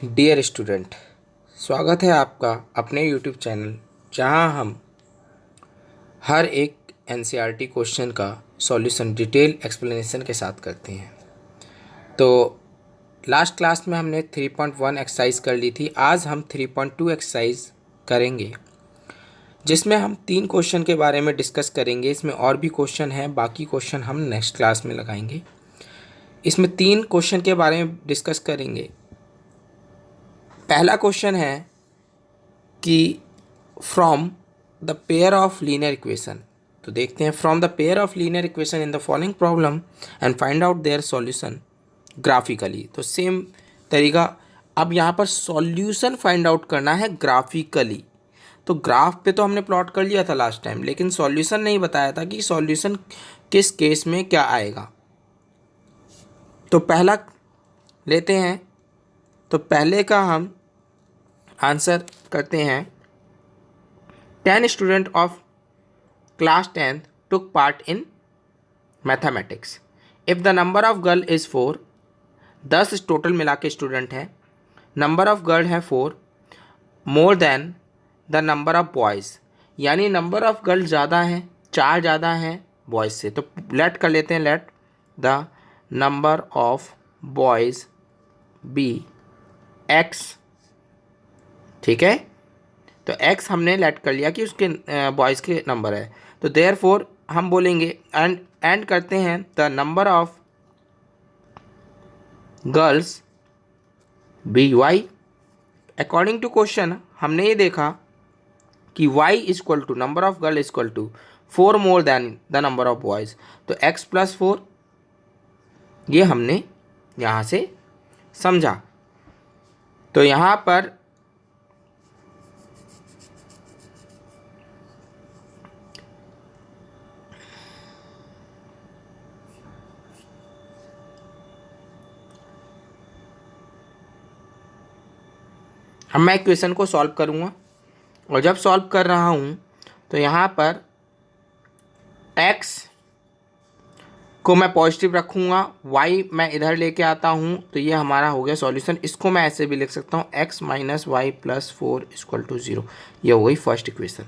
Dear student, स्वागत है आपका अपने यूट्यूब चैनल जहां हम हर एक एनसीईआरटी क्वेश्चन का सॉल्यूशन डिटेल एक्सप्लेनेशन के साथ करते हैं। तो लास्ट क्लास में हमने 3.1 एक्सरसाइज कर ली थी। आज हम 3.2 एक्सरसाइज करेंगे जिसमें हम 3 क्वेश्चन के बारे में डिस्कस करेंगे। इसमें और भी क्वेश्चन हैं, बाकी क्वेश्चन हम नेक्स्ट क्लास में लगाएंगे। इसमें 3 क्वेश्चन के बारे में डिस्कस करेंगे। पहला क्वेश्चन है कि from the pair of linear equation. तो देखते हैं, from the pair of linear equation in the following problem and find out their solution graphically. तो सेम तरीका, अब यहाँ पर सॉल्यूशन फाइंड आउट करना है ग्राफिकली। तो ग्राफ पे तो हमने प्लॉट कर लिया था लास्ट टाइम, लेकिन सॉल्यूशन नहीं बताया था कि सॉल्यूशन किस केस में क्या आएगा। तो पहला लेते हैं। तो पहले का हम आंसर करते हैं। 10 student of class 10 took part in mathematics. If the number of girl is 4, 10 total मिला के स्टूडेंट हैं, नंबर ऑफ गर्ल है 4 more than the number of boys, यानी नंबर ऑफ गर्ल ज़्यादा है, 4 ज़्यादा है बॉयज़ से। तो लेट कर लेते हैं, let the number of boys be x। ठीक है, तो x हमने लेट कर लिया कि उसके बॉयज़ के नंबर है। तो देयरफॉर हम बोलेंगे एंड करते हैं the number of girls be y। According to question हमने ये देखा कि y equal to number of girl equal to 4 more than the number of boys. तो x + 4 ये हमने यहाँ से समझा। तो यहाँ पर अब मैं इक्वेशन को सॉल्व करूँगा, और जब सॉल्व कर रहा हूँ तो यहाँ पर x को मैं पॉजिटिव रखूँगा, y मैं इधर लेके आता हूँ, तो ये हमारा हो गया सॉल्यूशन। इसको मैं ऐसे भी लिख सकता हूँ x - y + 4 = 0। ये हो गई फर्स्ट इक्वेशन।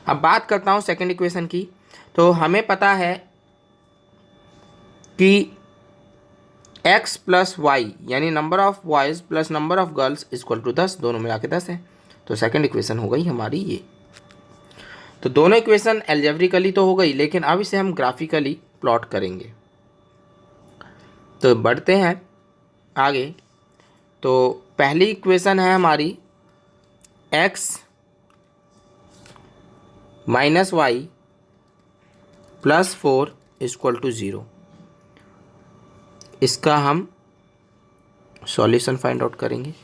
अब बात करता हूँ सेकंड इक्वेशन की। तो हमें पता है कि x + y यानी number of boys plus number of girls = 10, दोनों मिला के 10 है। तो सेकंड इक्वेशन हो गई हमारी ये। तो दोनों इक्वेशन एल्जेब्रिकली तो हो गई, लेकिन अब इसे हम ग्राफिकली प्लॉट करेंगे। तो बढ़ते हैं आगे। तो पहली इक्वेशन है हमारी x - y + 4 = 0। इसका हम सॉल्यूशन फाइंड आउट करेंगे।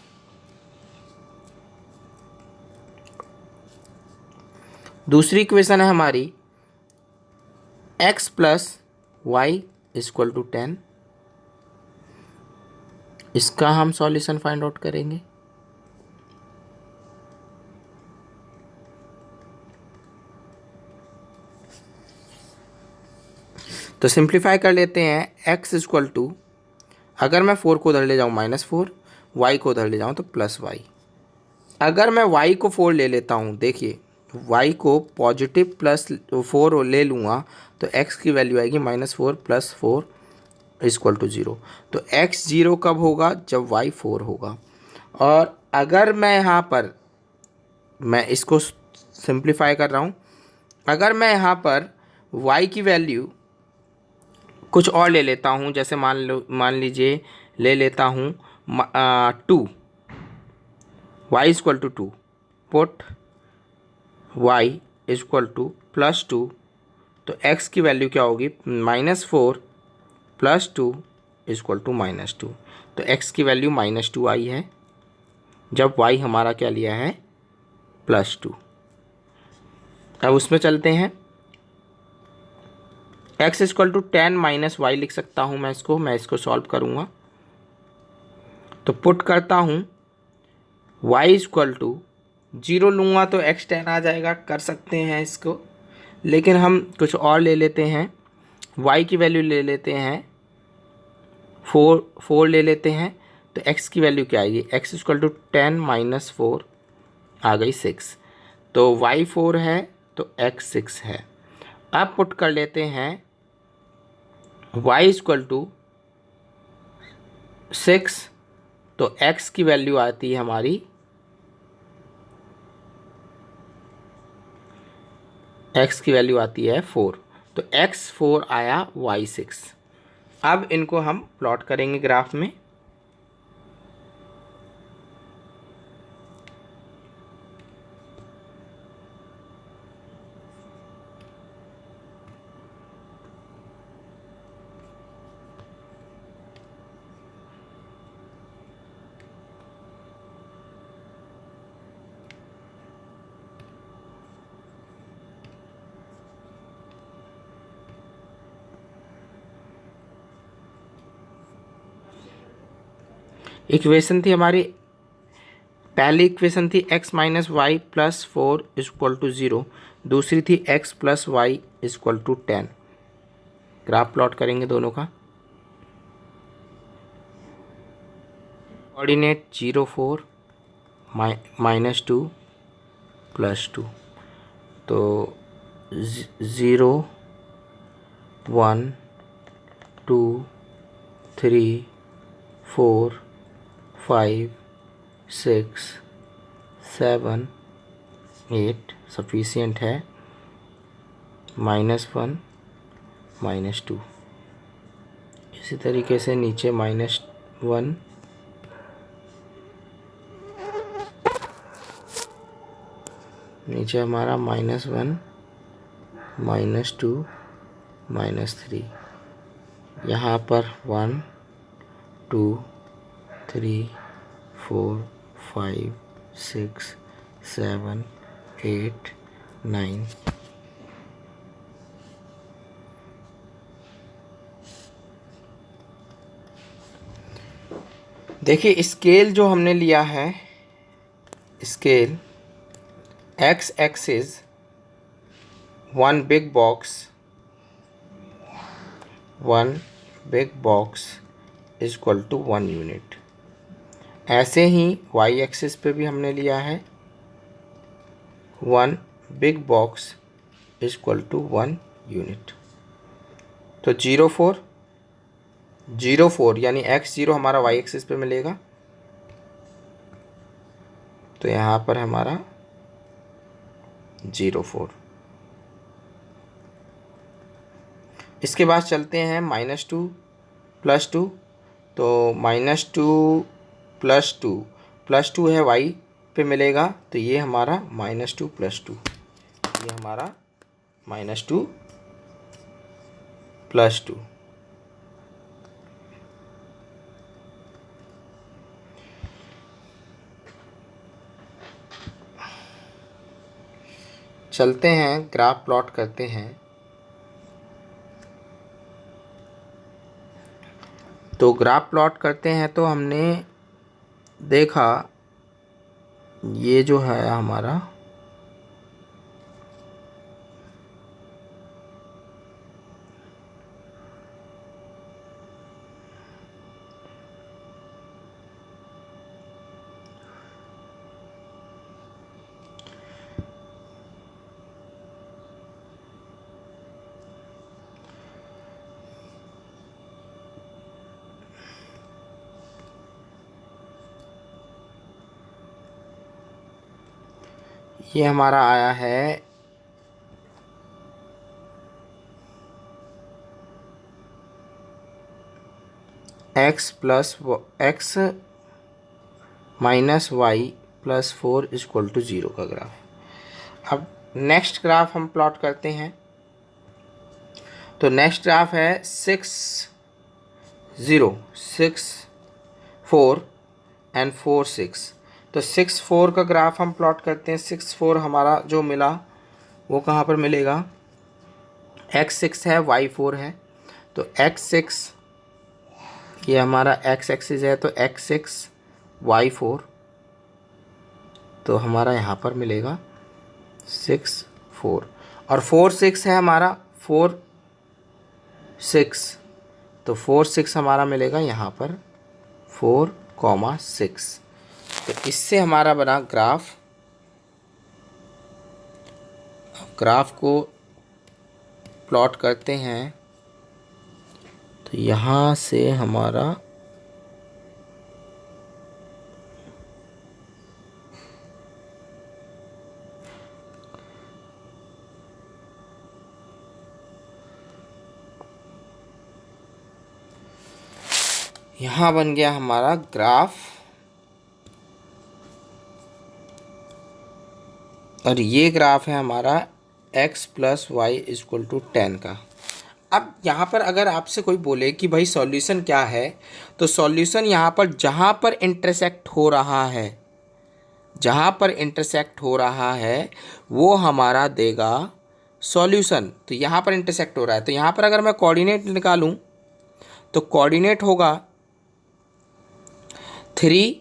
दूसरी इक्वेशन है हमारी x + y = 10। इसका हम सॉल्यूशन फाइंड आउट करेंगे। तो सिंप्लीफाई कर लेते हैं। x = अगर मैं 4 को उधर ले जाऊँ -4, y को उधर ले जाऊँ तो +y। अगर मैं y को 4 ले लेता हूँ, देखिए y को पॉजिटिव +4 ले लूँगा तो x की वैल्यू आएगी -4 + 4 = 0। तो x 0 कब होगा? जब y 4 होगा। और अगर मैं यहाँ पर, मैं इसको सिंप्लीफाई कर रहा हूँ, अगर मैं यहाँ पर y की वैल्यू कुछ और ले लेता हूँ, जैसे मान लीजिए ले लेता हूँ 2, y = 2, पुट y = +2, तो x की वैल्यू क्या होगी? -4 + 2 = -2। तो x की वैल्यू -2 आई है, जब y हमारा क्या लिया है? +2। अब उसमें चलते हैं। x = 10 - y लिख सकता हूँ मैं इसको सॉल्व करूँगा। तो पुट करता हूँ y = 0 लूँगा तो x 10 आ जाएगा, कर सकते हैं इसको, लेकिन हम कुछ और ले लेते हैं। y की वैल्यू ले लेते हैं 4 ले लेते हैं, तो x की वैल्यू क्या आएगी, x इक्वल टू 10 माइनस 4 आ गई 6। तो y 4 है तो x 6 है। अब पुट कर लेते हैं y इक्वल टू 6, तो x की वैल्यू आती है हमारी, x की वैल्यू आती है 4, तो x 4 आया, y 6। अब इनको हम प्लॉट करेंगे ग्राफ में। इक्वेशन थी हमारी, पहली इक्वेशन थी x minus y plus 4 equal to 0, दूसरी थी x plus y equal to 10। Graph plot करेंगे दोनों का। कोऑर्डिनेट 0 4 माइनस 2 प्लस 2, तो 0 1 2 3 4 5 6 7 8 सफिशिएंट है, -1 -2। इसी तरीके से नीचे -1 नीचे हमारा -1 -2 -3, यहाँ पर 1 2 3 4 5 6 7 8 9। देखिए स्केल जो हमने लिया है, scale x axis 1 big box equal to 1 unit. ऐसे ही y एक्सिस पे भी हमने लिया है 1 big box equal to 1 unit. तो 0 4 यानी x0 हमारा y एक्सिस पे मिलेगा, तो यहाँ पर हमारा 0 4। इसके बाद चलते हैं -2 प्लस 2, तो -2 प्लस 2 है y पे मिलेगा, तो ये हमारा -2 प्लस 2, ये हमारा -2 प्लस 2। चलते हैं ग्राफ प्लॉट करते हैं। तो ग्राफ प्लॉट करते हैं तो हमने देखा ये जो है हमारा ये हमारा आया है x minus y plus 4 equal to 0 का ग्राफ। अब नेक्स्ट ग्राफ हम प्लॉट करते हैं। तो नेक्स्ट ग्राफ है 6 0 6 4 एंड 4 6। तो 6 4 का ग्राफ हम प्लॉट करते हैं। 6 4 हमारा जो मिला वो कहाँ पर मिलेगा, x 6 है y 4 है, तो x 6 ये हमारा x एक्सिस है, तो x 6 y 4, तो हमारा यहाँ पर मिलेगा 6 4, और 4 6 है हमारा 4 6, तो 4 6 हमारा मिलेगा यहाँ पर 4 6। तो इससे हमारा बना ग्राफ। ग्राफ को प्लॉट करते हैं तो यहाँ से हमारा यहाँ बन गया हमारा ग्राफ, और ये ग्राफ है हमारा x + y = 10 का। अब यहाँ पर अगर आपसे कोई बोले कि भाई सॉल्यूशन क्या है, तो सॉल्यूशन यहाँ पर जहाँ पर इंटरसेक्ट हो रहा है, जहाँ पर इंटरसेक्ट हो रहा है वो हमारा देगा सॉल्यूशन। तो यहाँ पर इंटरसेक्ट हो रहा है, तो यहाँ पर अगर मैं कोऑर्डिनेट निकालूँ तो कोऑर्डिनेट होगा 3,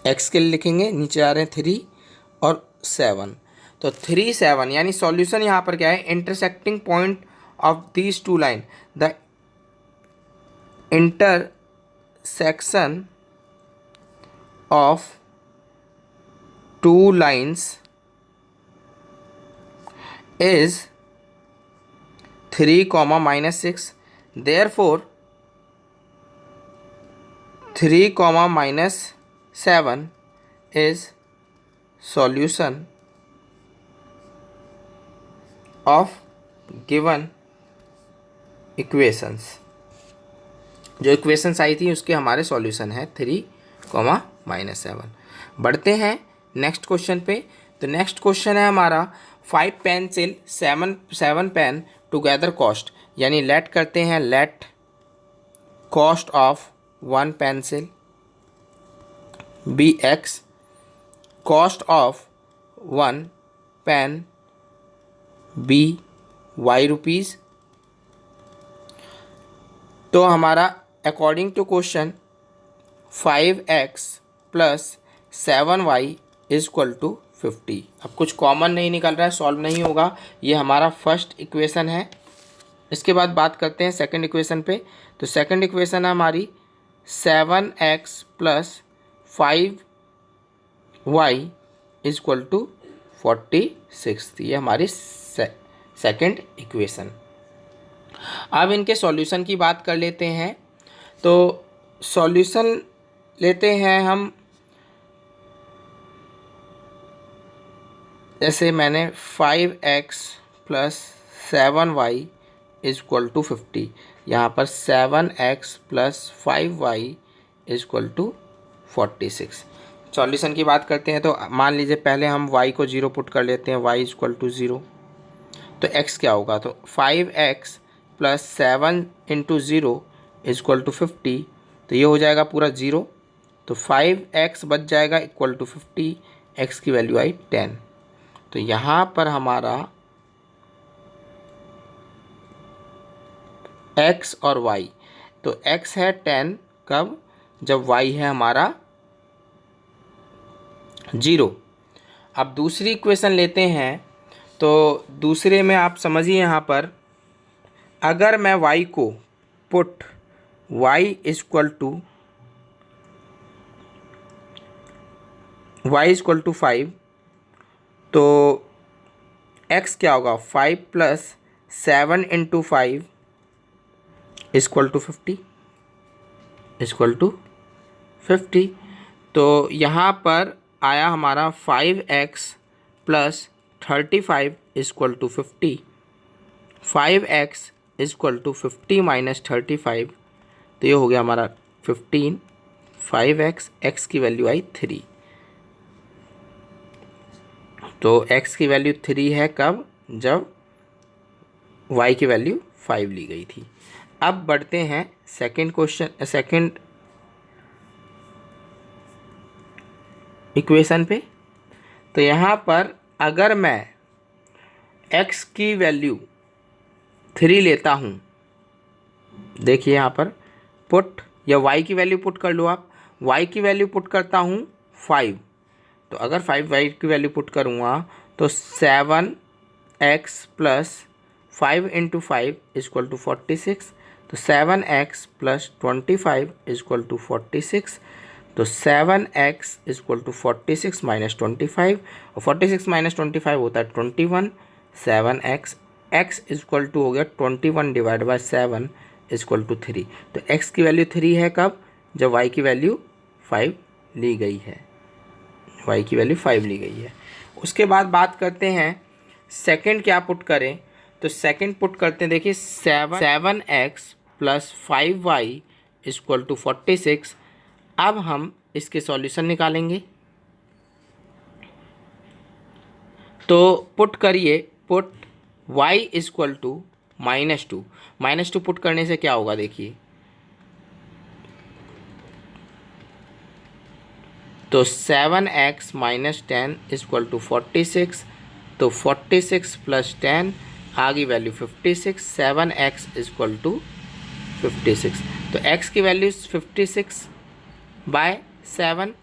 x के लिए लिखेंगे, नीचे आ रहे हैं 3 और 7, तो 3, 7 यानी सॉल्यूशन यहाँ पर क्या है, intersecting point of these two line, the intersection of two lines is 3, -6, therefore 3, -7 is solution of given equations। जो इक्वेशंस आई थी उसके हमारे सॉल्यूशन है 3, -7। बढ़ते हैं नेक्स्ट क्वेश्चन पे। तो नेक्स्ट क्वेश्चन है हमारा 5 पेंसिल 7 पेन टुगेदर कॉस्ट, यानी लेट करते हैं, let cost of 1 pencil be x, cost of 1 pen be y rupees. तो हमारा according to question 5x + 7y = 50। अब कुछ कॉमन नहीं निकल रहा है, सॉल्व नहीं होगा, ये हमारा फर्स्ट इक्वेशन है। इसके बाद बात करते हैं सेकंड इक्वेशन पे। तो सेकंड इक्वेशन है हमारी 7x + 5y = 46। ये हमारी सेकंड इक्वेशन। अब इनके सॉल्यूशन की बात कर लेते हैं। तो सॉल्यूशन लेते हैं हम, जैसे मैंने 5x + 7y = 50, यहाँ पर 7x + 5y = 46। सॉल्यूशन की बात करते हैं तो मान लीजिए पहले हम y को 0 पुट कर लेते हैं, y = 0। तो x क्या होगा, तो 5x + 7 × 0 = 50, तो ये हो जाएगा पूरा 0। तो 5x बच जाएगा = 50, x की वैल्यू आई 10। तो यहाँ पर हमारा x और y, तो x है 10 कब, जब y है हमारा 0। अब दूसरी इक्वेशन लेते हैं। तो दूसरे में आप समझिए, यहाँ पर अगर मैं y को पुट y = 5, तो x क्या होगा, 5 + 7 × 5 = 50। तो यहाँ पर आया हमारा 5x + 35 = 50। 5x = 50 - 35, तो ये हो गया हमारा 15। 5x, x की वैल्यू आई 3। तो x की वैल्यू 3 है कब, जब y की वैल्यू 5 ली गई थी। अब बढ़ते हैं सेकंड इक्वेशन पे। तो यहाँ पर अगर मैं x की वैल्यू 3 लेता हूँ, देखिए यहाँ पर पुट, या y की वैल्यू पुट कर लो आप, y की वैल्यू पुट करता हूँ 5। तो अगर 5y की वैल्यू पुट करूँगा तो 7x + 5 × 5 = 46। तो 7x plus 25 is equal to 46। तो 7x is equal to 46 minus 25, और 46 माइनस 25 होता है 21। 7x x is equal to हो गया 21 divide by 7 is equal to 3। तो x की वैल्यू 3 है कब, जब y की वैल्यू 5 ली गई है, y की वैल्यू 5 ली गई है। उसके बाद बात करते हैं सेकंड क्या पुट करें, तो सेकंड पुट करते हैं, देखिए 7x plus 5y equal to 46। अब हम इसके सॉल्यूशन निकालेंगे, तो पुट करिए, put y equal to -2। -2 put करने से क्या होगा, देखिए तो 7x माइनस 10 इक्वल टू 46। तो 46 प्लस 10 आ गई वैल्यू 56। 7x equal to 56। तो x की वैल्यू 56 बाय 7,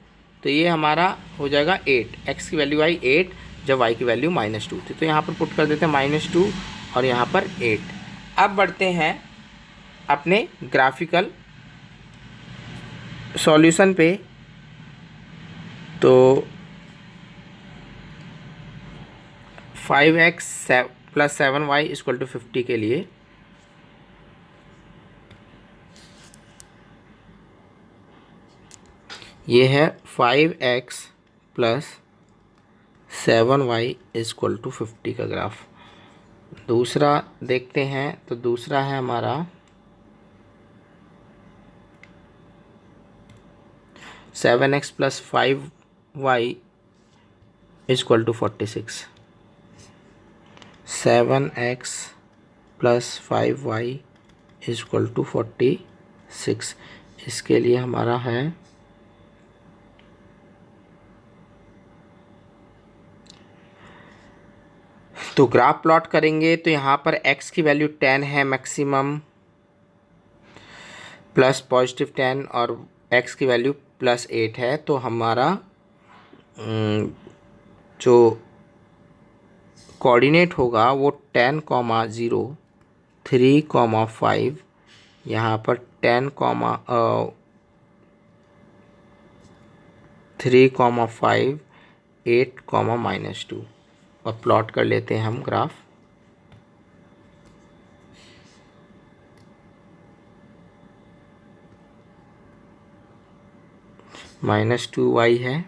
तो ये हमारा हो जाएगा 8। x की वैल्यू आई 8 जब y की वैल्यू -2 थी। तो यहाँ पर पुट कर देते हैं -2 और यहाँ पर 8। अब बढ़ते हैं अपने ग्राफिकल सॉल्यूशन पे। तो 5x plus 7y equal to 50 के लिए ये है 5x plus 7y equal to 50 का ग्राफ। दूसरा देखते हैं, तो दूसरा है हमारा 7x plus 5y equal to 46। 7x plus 5y equal to 46। इसके लिए हमारा है तो ग्राफ प्लॉट करेंगे, तो यहाँ पर x की वैल्यू 10 है मैक्सिमम, प्लस पॉजिटिव 10, और x की वैल्यू प्लस 8 है। तो हमारा जो कोऑर्डिनेट होगा वो 10,0, 3,5, यहाँ पर 3,5, 8, -2, और प्लॉट कर लेते हैं हम ग्राफ। -2y है,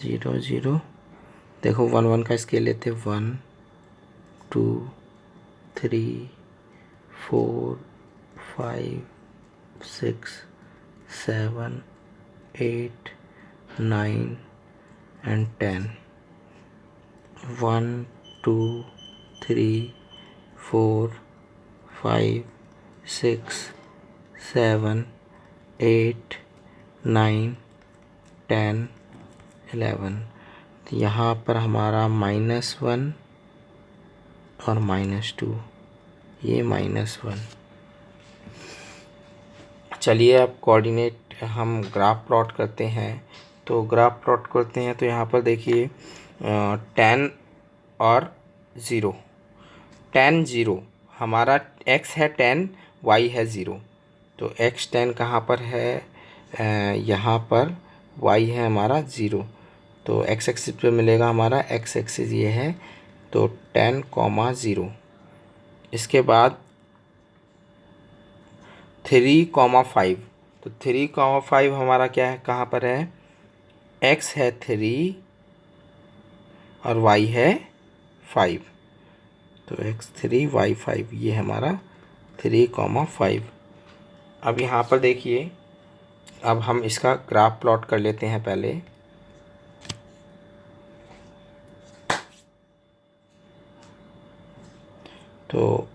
जीरो जीरो, देखो 1 1 का स्केल लेते 1 2 3 4 5 6 7 8 9 and 10। 1 2 3 4 5 6 7 8 9 10 11। तो यहाँ पर हमारा -1 और -2, ये -1। चलिए अब कोऑर्डिनेट हम ग्राफ प्लॉट करते हैं। तो ग्राफ प्लॉट करते हैं, तो यहाँ पर देखिए 10 और 0, 10 0, हमारा x है 10, y है 0। तो x 10 कहाँ पर है, यहाँ पर y है हमारा 0। तो x एक्सिस पे मिलेगा हमारा, x एक्सिस ये है, तो 10, 0। इसके बाद 3, 5, तो 3, 5 हमारा क्या है, कहाँ पर है, x है 3 और y है 5। तो x3y5 ये हमारा 3,5। अब यहाँ पर देखिए, अब हम इसका ग्राफ प्लॉट कर लेते हैं पहले। तो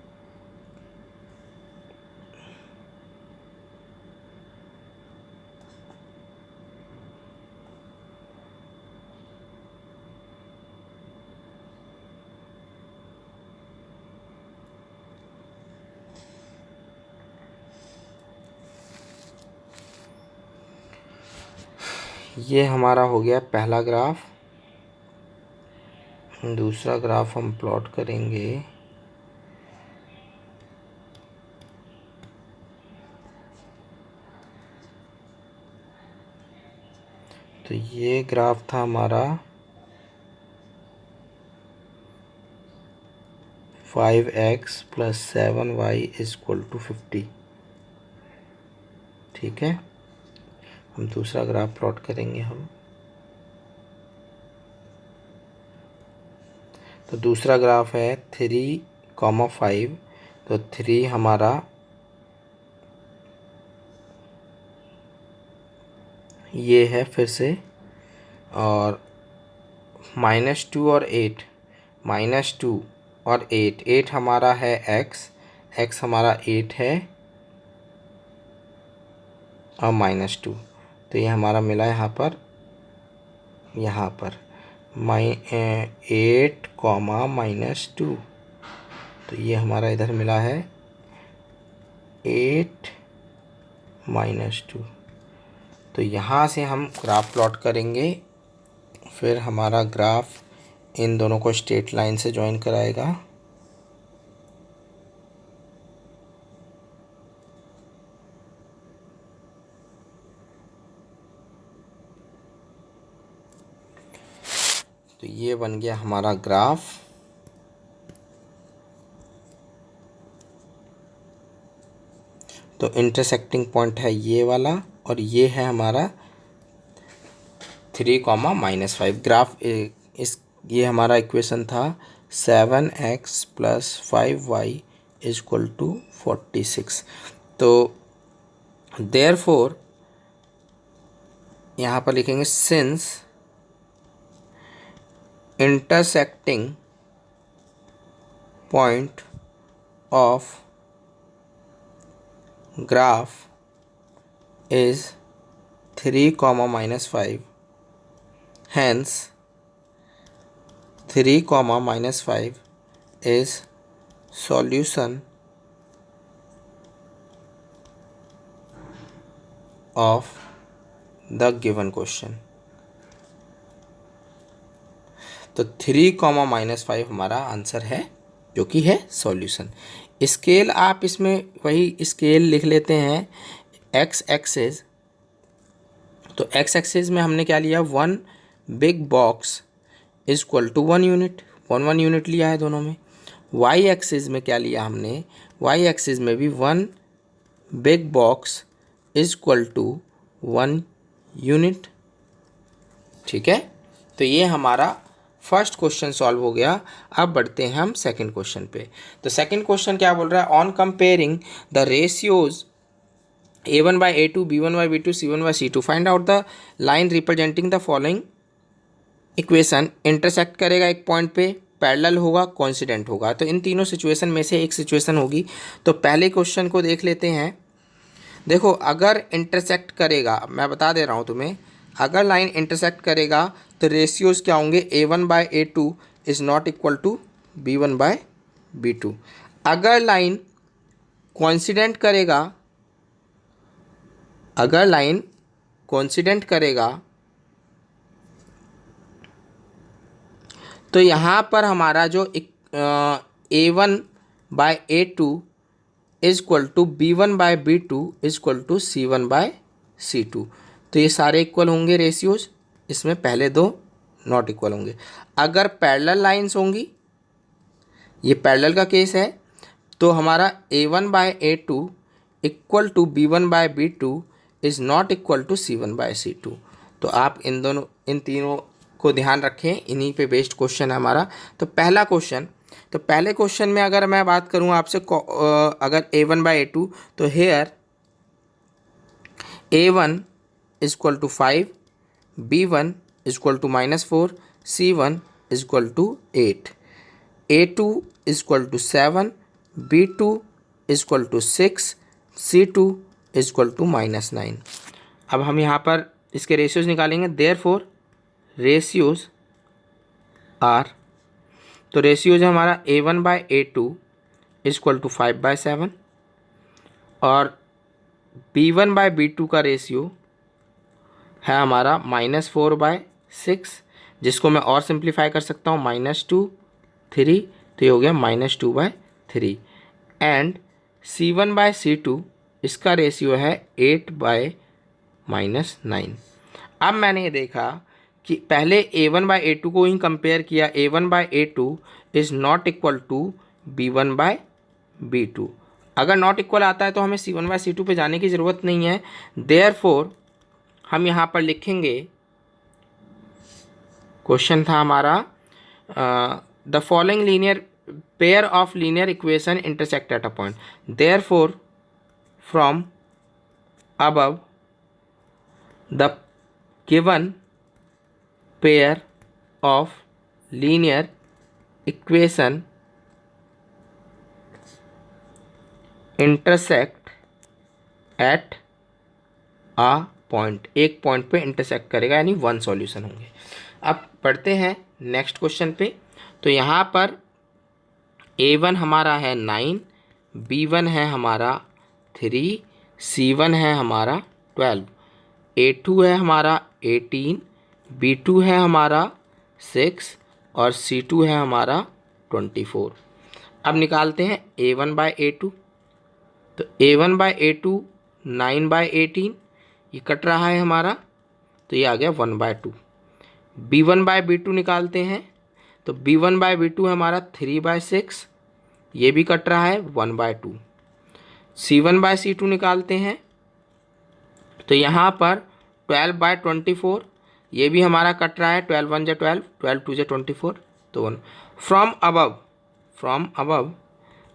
ये हमारा हो गया पहला ग्राफ। दूसरा ग्राफ हम प्लॉट करेंगे। तो ये ग्राफ था हमारा 5x + 7y = 50। ठीक है, हम दूसरा ग्राफ प्लॉट करेंगे हम। तो दूसरा ग्राफ है 3,5। तो 3 हमारा ये है फिर से, और -2 और 8, -2 और 8 हमारा है x हमारा 8 है और -2। तो ये हमारा मिला यहाँ पर 8, -2। तो ये हमारा इधर मिला है 8 -2। तो यहाँ से हम ग्राफ प्लॉट करेंगे, फिर हमारा ग्राफ इन दोनों को स्ट्रेट लाइन से ज्वाइन कराएगा। तो ये बन गया हमारा ग्राफ। तो इंटरसेक्टिंग पॉइंट है ये वाला, और ये है हमारा 3,-5 ग्राफ। ये हमारा इक्वेशन था 7x + 5y = 46। तो देयरफॉर यहाँ पर लिखेंगे since intersecting point of graph is 3, hence 3, 5 is solution of the given question। तो 3, -5 हमारा आंसर है, जो कि है सॉल्यूशन। स्केल आप इसमें वही स्केल लिख लेते हैं, x एक्सिस। तो x एक्सिस में हमने क्या लिया, 1 बिग बॉक्स = 1 यूनिट, 1 यूनिट लिया है दोनों में। y एक्सिस में क्या लिया हमने, y एक्सिस में भी 1 बिग बॉक्स = 1 यूनिट। ठीक है, तो ये हमारा फर्स्ट क्वेश्चन सॉल्व हो गया। अब बढ़ते हैं हम सेकंड क्वेश्चन पे। तो सेकंड क्वेश्चन क्या बोल रहा है, on comparing the ratios a1/a2, b1/b2, c1/c2 find out the line representing the following equation. Intersect करेगा एक पॉइंट पे, पैरेलल होगा, कोइंसिडेंट होगा। तो इन तीनों सिचुएशन में से एक सिचुएशन होगी। तो पहले क्वेश्चन को देख लेते हैं। देखो, अगर इंटरसेक्ट करेगा, मैं बता दे रहा हूँ तुम्हें, अगर लाइन इंटरसेक्ट करेगा तो रेशियोज क्या होंगे, a1/a2 is not equal to b1/b2। अगर लाइन कोइंसिडेंट करेगा, अगर लाइन कोइंसिडेंट करेगा तो यहाँ पर हमारा जो a1/a2 is equal to b1/b2 is equal to c1/c2। तो ये सारे इक्वल होंगे रेशियोज, इसमें पहले दो नॉट इक्वल होंगे। अगर पैरेलल लाइंस होंगी, ये पैरेलल का केस है, तो हमारा a1/a2 equal to b1/b2 is not equal to c1/c2। तो आप इन तीनों को ध्यान रखें, इन्हीं पे बेस्ड क्वेश्चन है हमारा। तो पहला क्वेश्चन तो पहले क्वेश्चन में अगर मैं बात करूं आपसे अगर a1/a2, तो here a1 is equal to 5, b1 is equal to -4, c1 is equal to 8, a2 is equal to 7, b2 is equal to 6, c2 is equal to -9। अब हम यहाँ पर इसके रेशियोज निकालेंगे। देयरफॉर रेशियोज आर, तो रेशियोज है हमारा a1/a2 इज इक्वल टू 5/7 और b1/b2 का रेशियो है हमारा -4/6, जिसको मैं और सिंप्लीफाई कर सकता हूँ -2, 3, तो ये हो गया -2/3। एंड c1/c2 इसका रेशियो है 8/-9। अब मैंने ये देखा कि पहले a1/a2 को ही कंपेयर किया, a1/a2 is not equal to b1/b2। अगर नॉट इक्वल आता है तो हमें c1/c2 पे जाने की ज़रूरत नहीं है। देयरफॉर हम यहाँ पर लिखेंगे, क्वेश्चन था हमारा the following linear pair of linear equation intersect at a point. Therefore from above the given pair of linear equation intersect at a point, एक पॉइंट पे इंटरसेक्ट करेगा, यानी वन सॉल्यूशन होंगे। अब पढ़ते हैं नेक्स्ट क्वेश्चन पे। तो यहाँ पर a1 हमारा है 9, b1 है हमारा 3, c1 है हमारा 12, a2 है हमारा 18, b2 है हमारा 6 और c2 है हमारा 24। अब निकालते हैं a1/a2। तो a1/a2 9/18, ये कट रहा है हमारा, तो ये आ गया 1/2। b1/b2 निकालते हैं, तो b1/b2 है हमारा 3/6, ये भी कट रहा है 1/2। c1/c2 निकालते हैं, तो यहाँ पर 12/24, ये भी हमारा कट रहा है, 12 1 × 12, 12 2 × 24, तो 1। From above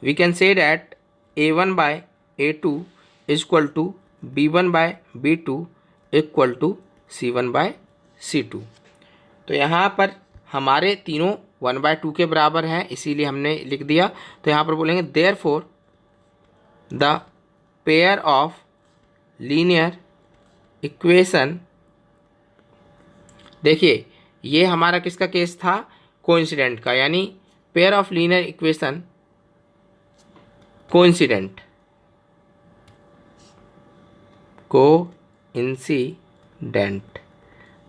we can say that a1/a2 is equal to b1/b2 equal to c1/c2। तो यहाँ पर हमारे तीनों 1/2 के बराबर हैं, इसीलिए हमने लिख दिया। तो यहाँ पर बोलेंगे therefore the pair of linear equation, देखिए ये हमारा किसका केस था, कोइंसिडेंट का, यानी pair of linear equation coincident,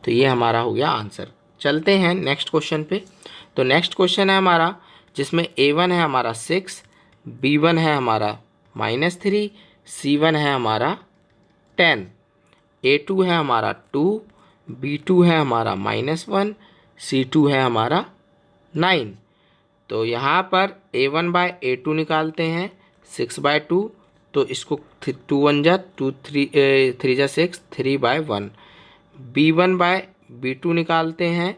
तो ये हमारा हो गया आंसर। चलते हैं नेक्स्ट क्वेश्चन पे। तो नेक्स्ट क्वेश्चन है हमारा जिसमें a1 है हमारा 6, b1 है हमारा -3, c1 है हमारा 10, a2 है हमारा 2, b2 है हमारा -1, c2 है हमारा 9। तो यहाँ पर a1/a2 निकालते हैं, 6/2, तो इसको 2 1 × 2, 3 × 6, 3/1। b1/b2 निकालते हैं,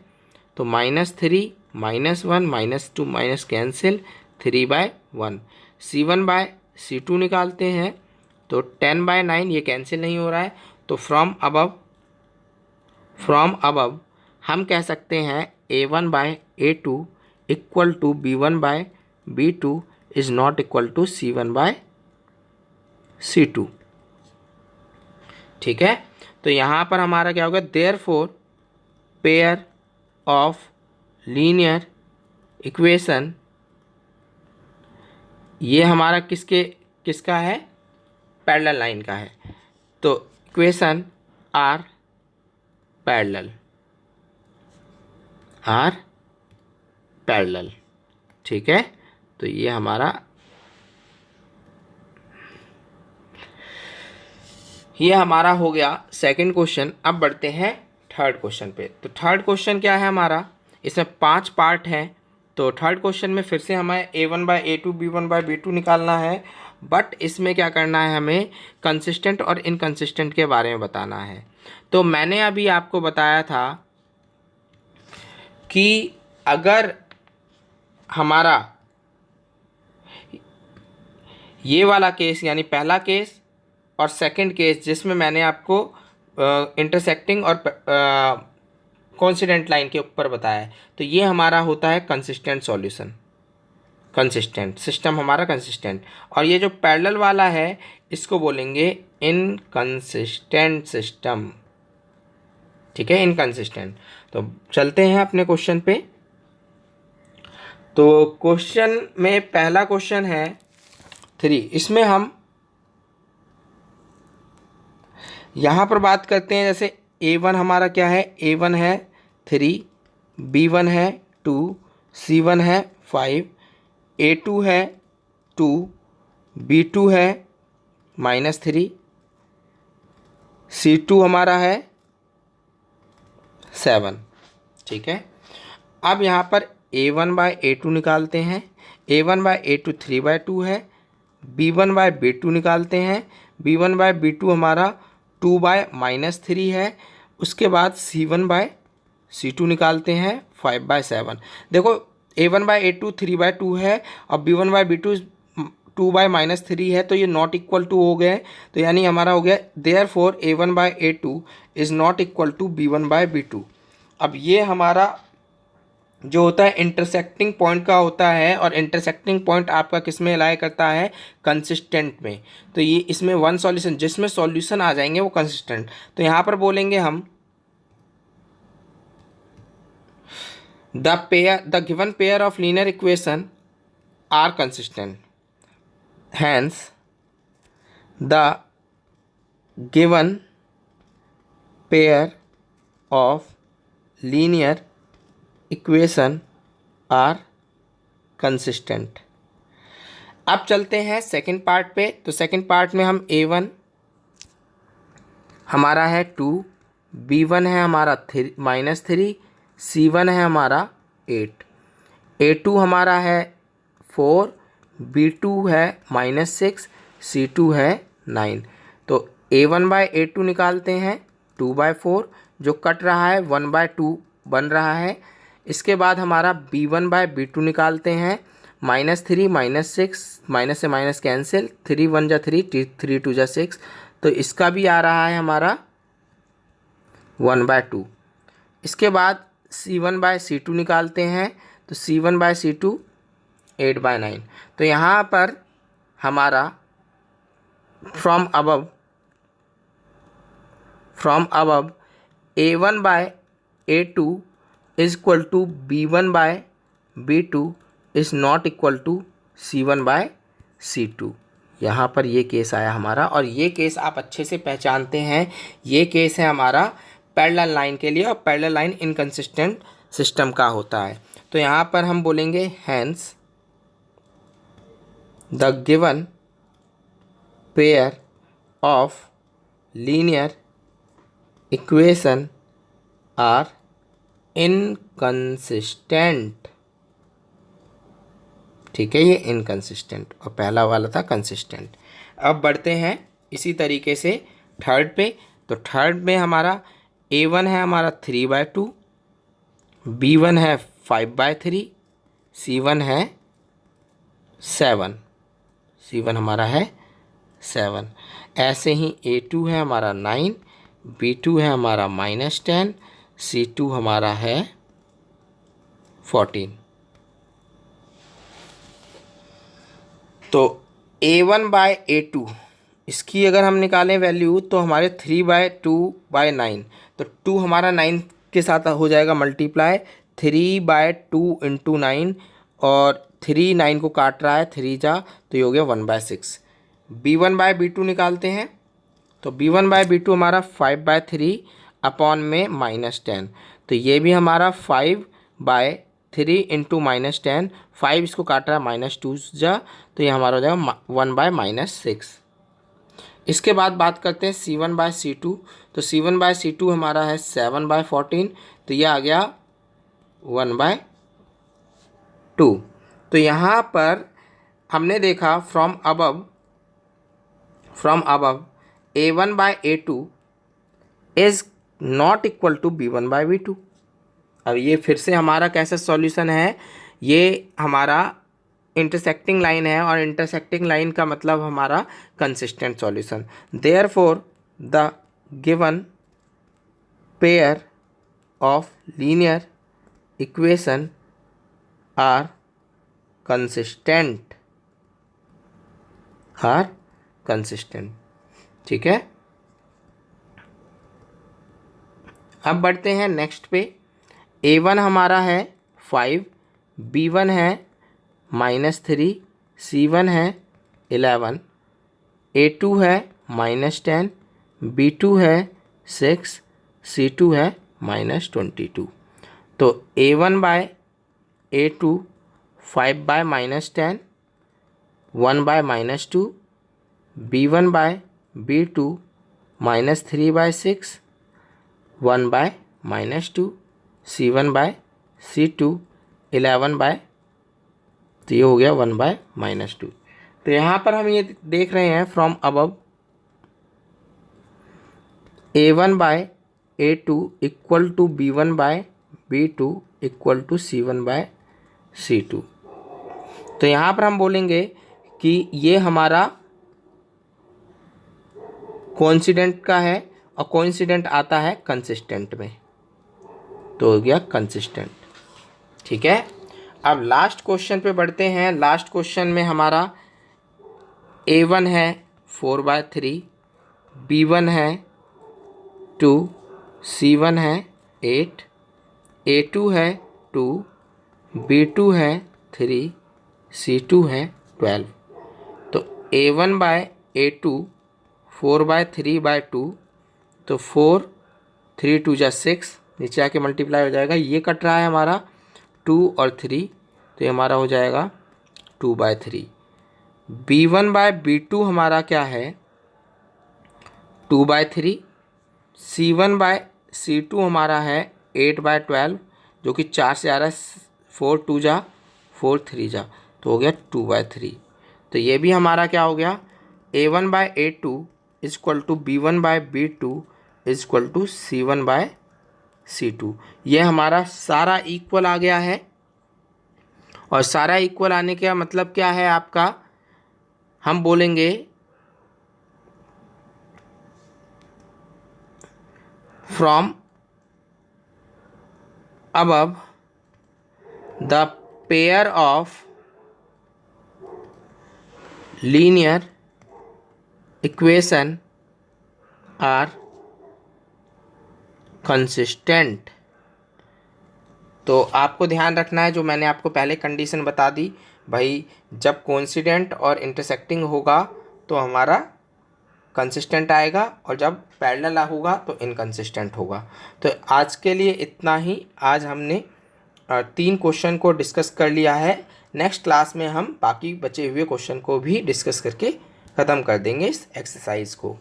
तो -3 -1 -2 माइनस कैंसिल, 3/1। c1/c2 निकालते हैं, तो 10/9, ये कैंसिल नहीं हो रहा है। तो फ्रॉम अबव हम कह सकते हैं a1/a2 equal to b1/b2 is not equal to c1/c2। ठीक है, तो यहाँ पर हमारा क्या होगा, therefore pair of linear equation, ये हमारा किसका है, पैरेलल लाइन का है। तो इक्वेशन आर पैरेलल, ठीक है। तो ये हमारा हो गया सेकंड क्वेश्चन। अब बढ़ते हैं थर्ड क्वेश्चन पे। तो थर्ड क्वेश्चन क्या है हमारा, इसमें 5 पार्ट हैं। तो थर्ड क्वेश्चन में फिर से हमें a1/a2 b1/b2 निकालना है, बट इसमें क्या करना है, हमें कंसिस्टेंट और इनकंसिस्टेंट के बारे में बताना है। तो मैंने अभी आपको बताया था कि अगर हमारा ये वाला केस यानी पहला केस और सेकंड केस जिसमें मैंने आपको इंटरसेक्टिंग और कोइंसिडेंट लाइन के ऊपर बताया है, तो ये हमारा होता है कंसिस्टेंट सॉल्यूशन, कंसिस्टेंट सिस्टम हमारा कंसिस्टेंट। और ये जो पैरेलल वाला है इसको बोलेंगे इनकंसिस्टेंट सिस्टम, ठीक है, इनकंसिस्टेंट। तो चलते हैं अपने क्वेश्चन पे। तो क्वेश्चन में पहला क्वेश्चन है 3। इसमें हम यहाँ पर बात करते हैं, जैसे A1 हमारा क्या है, A1 है 3, B1 है 2, C1 है 5, A2 है 2, B2 है -3, C2 हमारा है 7, ठीक है। अब यहाँ पर A1/A2 निकालते हैं। A1/A2 3/2 है। B1/B2 निकालते हैं। B1/B2 हमारा 2/-3 है। उसके बाद C1/C2 निकालते हैं 5/7। देखो A1/A2 3/2 है और B1/B2 2/-3 है, तो ये नॉट इक्वल टू हो गए। तो यानी हमारा हो गया therefore A1/A2 is not equal to B1/B2। अब ये हमारा जो होता है इंटरसेक्टिंग पॉइंट का होता है, और इंटरसेक्टिंग पॉइंट आपका किस में लाई करता है, कंसिस्टेंट में। तो ये इसमें वन सॉल्यूशन, जिसमें सॉल्यूशन आ जाएंगे वो कंसिस्टेंट। तो यहाँ पर बोलेंगे हम the given pair of linear equation are consistent, hence the given pair of linear equation are consistent. अब चलते हैं सेकंड पार्ट पे। तो सेकंड पार्ट में हम A1 हमारा है 2, B1 है हमारा -3, C1 है हमारा 8, A2 हमारा है 4, B2 है -6, C2 है 9। तो A1/A2 निकालते हैं 2/4, जो कट रहा है 1/2 बन रहा है। इसके बाद हमारा B1/B2 निकालते हैं, -3 -6, माइनस से माइनस कैंसिल, 3 1 जा 3, 3 2 जा 6। तो इसका भी आ रहा है हमारा 1/2। इसके बाद C1/C2 निकालते हैं, तो C1/C2 8/9। तो यहाँ पर हमारा from above A1/A2 is equal to B1/B2 is not equal to C1/C2। यहाँ पर ये केस आया हमारा, और ये केस आप अच्छे से पहचानते हैं। ये केस है हमारा पैरेलल लाइन के लिए, और पैरेलल लाइन इनकंसिस्टेंट सिस्टम का होता है। तो यहाँ पर हम बोलेंगे hence the given pair of linear equation are inconsistent, ठीक है, ये इनकंसिस्टेंट और पहला वाला था कंसिस्टेंट। अब बढ़ते हैं इसी तरीके से थर्ड पे। तो थर्ड में हमारा A1 है हमारा 3/2, B1 है 5/3, C1 है 7, C1 हमारा है 7। ऐसे ही A2 है हमारा 9, B2 है हमारा -10, C2 हमारा है 14। तो A1/A2 इसकी अगर हम निकालें वैल्यू, तो हमारे 3/2/9, तो 2 हमारा 9 के साथ हो जाएगा मल्टीप्लाई, 3/2 × 9, और 3 9 को काट रहा है, 3 जा, तो ये हो गया 1/6। B1/B2 निकालते हैं, तो B1/B2 हमारा 5/3 अपॉन में -10, तो ये भी हमारा 5/3 × -10, 5 इसको काट रहा है -2 जा, तो ये हमारा हो जाएगा 1/-6। इसके बाद बात करते हैं C1/C2। तो C1/C2 हमारा है 7/14, तो ये आ गया 1/2। तो यहाँ पर हमने देखा from above A1/A2 is not equal to B1/B2। अब ये फिर से हमारा कैसा सॉल्यूशन है, ये हमारा इंटरसेक्टिंग लाइन है और इंटरसेक्टिंग लाइन का मतलब हमारा consistent solution. Therefore the given pair of linear equation are consistent, ठीक है। अब बढ़ते हैं नेक्स्ट पे। A1 हमारा है 5, B1 है -3, C1 है 11, A2 है -10, B2 है 6, C2 है -22। तो A1 by A2 5 by -10, 1 by -2, B1 by B2 -3 by 6, 1 by -2, C1 by C2 11 by, तो ये हो गया 1 बाय -2। तो यहाँ पर हम ये देख रहे हैं from above A1 by A2 equal to B1 by B2 equal to C1 by C2। तो यहाँ पर हम बोलेंगे कि ये हमारा कोइंसिडेंट का है और कोइंसिडेंट आता है कंसिस्टेंट में, तो हो गया कंसिस्टेंट, ठीक है। अब लास्ट क्वेश्चन पे बढ़ते हैं। लास्ट क्वेश्चन में हमारा A1 है 4/3, B1 है 2, C1 है 8, A2 है 2, B2 है 3, C2 है 12। तो A1 बाय A2 4/3/2, तो 4, 3 2 जा 6, नीचे आके मल्टीप्लाई हो जाएगा। ये कट रहा है हमारा 2 और 3, तो ये हमारा हो जाएगा 2/3। B1 बाय B2 हमारा क्या है 2/3, C1 बाय C2 हमारा है 8/12, जो कि 4 से आ रहा है, 4 2 जा 4 3 जा, तो हो गया 2/3। तो ये भी हमारा क्या हो गया A1 by A2 is equal to B1 by B2 is equal to C1 by C2। ये हमारा सारा इक्वल आ गया है। और सारा इक्वल आने का मतलब क्या है आपका, हम बोलेंगे from above the pair of linear equation are consistent. तो आपको ध्यान रखना है, जो मैंने आपको पहले कंडीशन बता दी भाई, जब कोइंसिडेंट और इंटरसेक्टिंग होगा तो हमारा कंसिस्टेंट आएगा, और जब पैरेलल होगा तो इनकंसिस्टेंट होगा। तो आज के लिए इतना ही। आज हमने 3 क्वेश्चन को डिस्कस कर लिया है। नेक्स्ट क्लास में हम बाकी बचे हुए क्वेश्चन को भी डिस्कस करके ख़त्म कर देंगे इस एक्सरसाइज को।